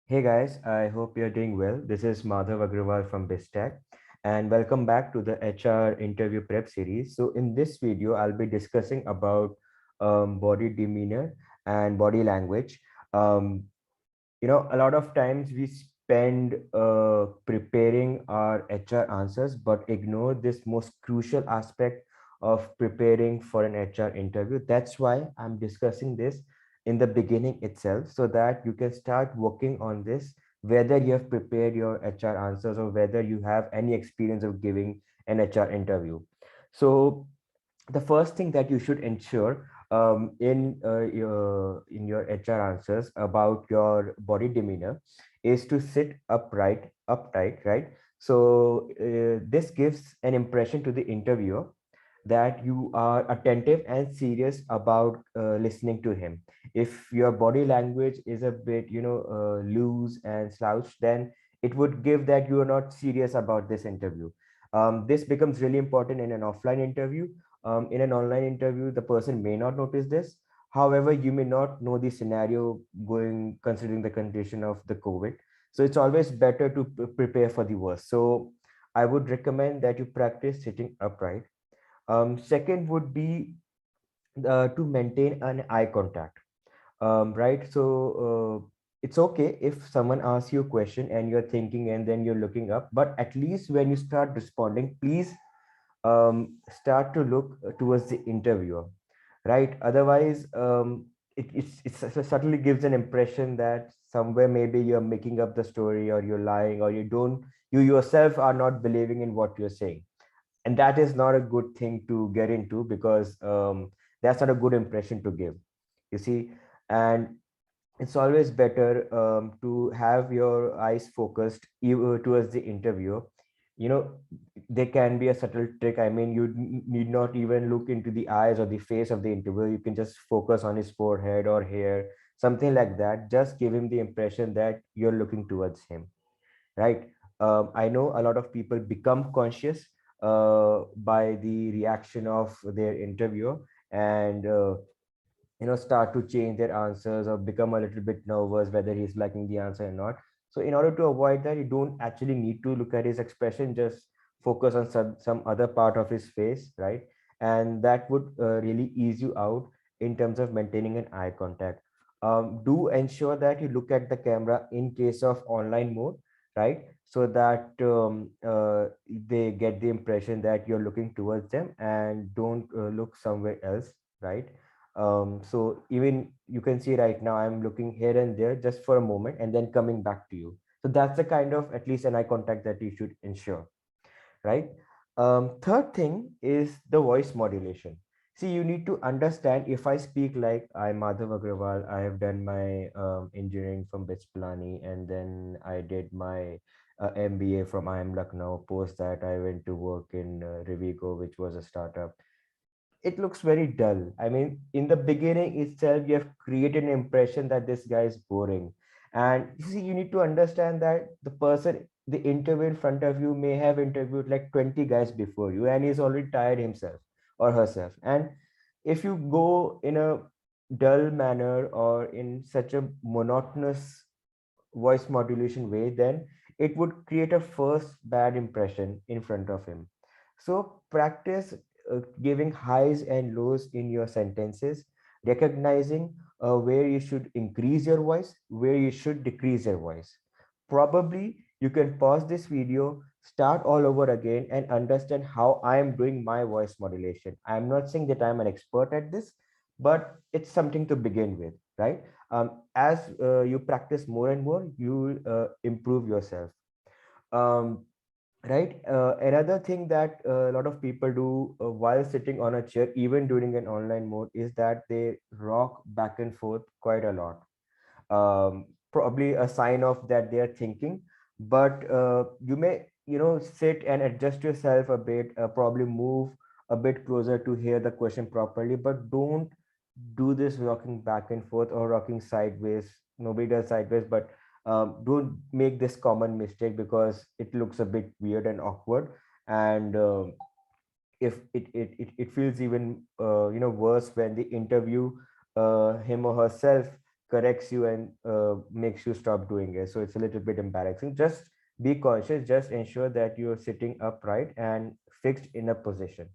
Hey guys, I hope you're doing well. This is Madhav Agrawal from BizTech, and welcome back to the HR interview prep series. So in this video, I'll be discussing about body demeanor and body language. Um, a lot of times we spend preparing our HR answers, but ignore this most crucial aspect of preparing for an HR interview. That's why I'm discussing this in the beginning itself, so that you can start working on this, whether you have prepared your HR answers or whether you have any experience of giving an HR interview. So the first thing that you should ensure in your HR answers about your body demeanor is to sit uptight, right? So this gives an impression to the interviewer that you are attentive and serious about listening to him. If your body language is a bit, loose and slouched, then it would give that you are not serious about this interview. This becomes really important in an offline interview. In an online interview, the person may not notice this. However, you may not know the scenario going considering the condition of the COVID. So it's always better to prepare for the worst. So I would recommend that you practice sitting upright. Second would be to maintain an eye contact, right? So it's okay if someone asks you a question and you're thinking and then you're looking up, but at least when you start responding, please start to look towards the interviewer, right? Otherwise, it subtly gives an impression that somewhere maybe you're making up the story or you're lying or you yourself are not believing in what you're saying, and that is not a good thing to get into because that's not a good impression to give, you see. And it's always better to have your eyes focused towards the interviewer. you know there can be a subtle trick. I mean, you need not even look into the eyes or the face of the interviewer. You can just focus on his forehead or hair, something like that. Just give him the impression that you're looking towards him, right? I know a lot of people become conscious by the reaction of their interviewer, and start to change their answers or become a little bit nervous whether he's liking the answer or not. So in order to avoid that, you don't actually need to look at his expression. Just focus on some other part of his face, right? And that would really ease you out in terms of maintaining an eye contact. Do ensure that you look at the camera in case of online mode, right? So that they get the impression that you're looking towards them and don't look somewhere else, right? So even you can see right now I'm looking here and there just for a moment and then coming back to you. So that's the kind of at least an eye contact that you should ensure, right? Third thing is the voice modulation. See, you need to understand, if I speak like I'm Madhav Agrawal, I have done my engineering from BITS Pilani, and then I did my MBA from IIM Lucknow. Post that, I went to work in Revigo, which was a startup. It looks very dull. I mean, in the beginning itself, you have created an impression that this guy is boring. And you see, you need to understand that the interview in front of you may have interviewed like 20 guys before you, and he's already tired himself or herself. And if you go in a dull manner or in such a monotonous voice modulation way, then it would create a first bad impression in front of him. So practice giving highs and lows in your sentences, recognizing where you should increase your voice, where you should decrease your voice. Probably you can pause this video, start all over again, and understand how I am doing my voice modulation. I am not saying that I'm an expert at this, but it's something to begin with, right? As you practice more and more, you improve yourself. Um, right. Another thing that a lot of people do while sitting on a chair, even during an online mode, is that they rock back and forth quite a lot. Probably a sign of that they are thinking, but you may, sit and adjust yourself a bit, probably move a bit closer to hear the question properly, but don't do this rocking back and forth or rocking sideways. Nobody does sideways, but don't make this common mistake because it looks a bit weird and awkward. And if it feels even worse when the interview him or herself corrects you and makes you stop doing it. So it's a little bit embarrassing. Just be conscious, just ensure that you're sitting upright and fixed in a position,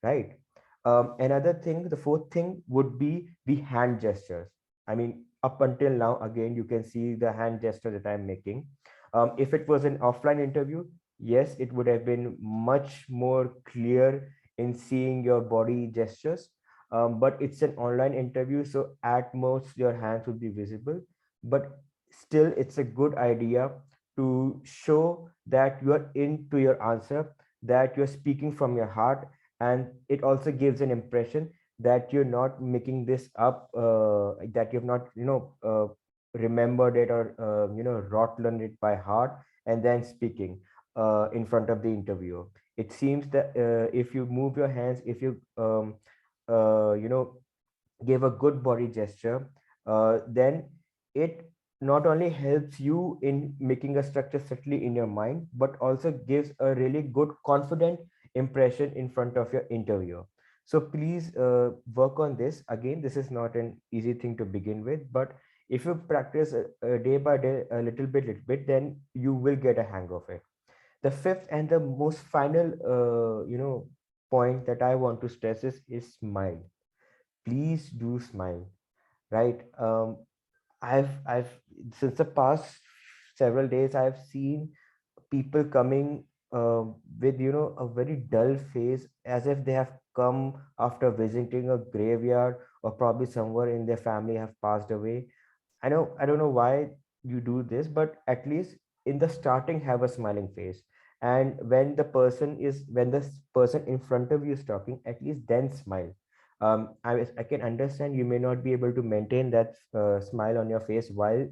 right? Another thing, the fourth thing would be the hand gestures. I mean, up until now, again, you can see the hand gesture that I'm making. If it was an offline interview, yes, it would have been much more clear in seeing your body gestures. But it's an online interview, so at most your hands would be visible. But still, it's a good idea to show that you are into your answer, that you're speaking from your heart, and it also gives an impression that you're not making this up, that you've not remembered it or wrought learned it by heart and then speaking in front of the interviewer. It seems that if you move your hands, if you you know give a good body gesture, then it not only helps you in making a structure subtly in your mind, but also gives a really good confident impression in front of your interviewer. So please work on this. Again, this is not an easy thing to begin with, but if you practice day by day, little bit, then you will get a hang of it. The fifth and the most final point that I want to stress is smile. Please do smile, right? I've since the past several days I've seen people coming with a very dull face, as if they have come after visiting a graveyard, or probably somewhere in their family have passed away. I don't know why you do this, but at least in the starting have a smiling face. And when the person in front of you is talking, at least then smile. I can understand you may not be able to maintain that smile on your face while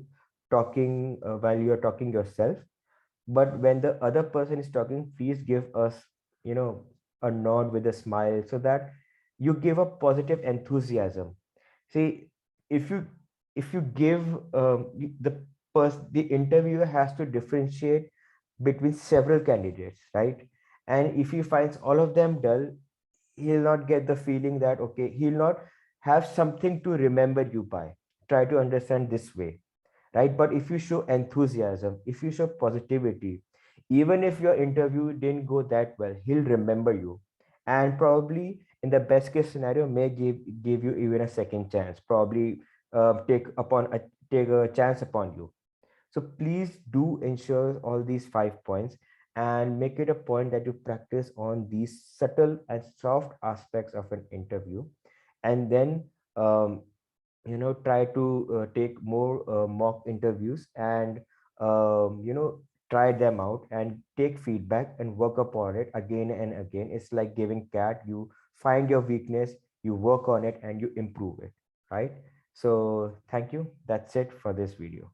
talking, while you're talking yourself, but when the other person is talking, please give us you know a nod with a smile, so that you give a positive enthusiasm. See, if you give the interviewer has to differentiate between several candidates, right? And if he finds all of them dull, he'll not get the feeling that, okay, he'll not have something to remember you by. Try to understand this way, right? But if you show enthusiasm, if you show positivity, even if your interview didn't go that well, he'll remember you, and probably in the best case scenario may give you even a second chance, probably take a chance upon you. So please do ensure all these 5 points, and make it a point that you practice on these subtle and soft aspects of an interview, and then um, try to take more mock interviews, and try them out and take feedback and work upon it again and again. It's like giving cat. You find your weakness, you work on it, and you improve it, right? So thank you. That's it for this video.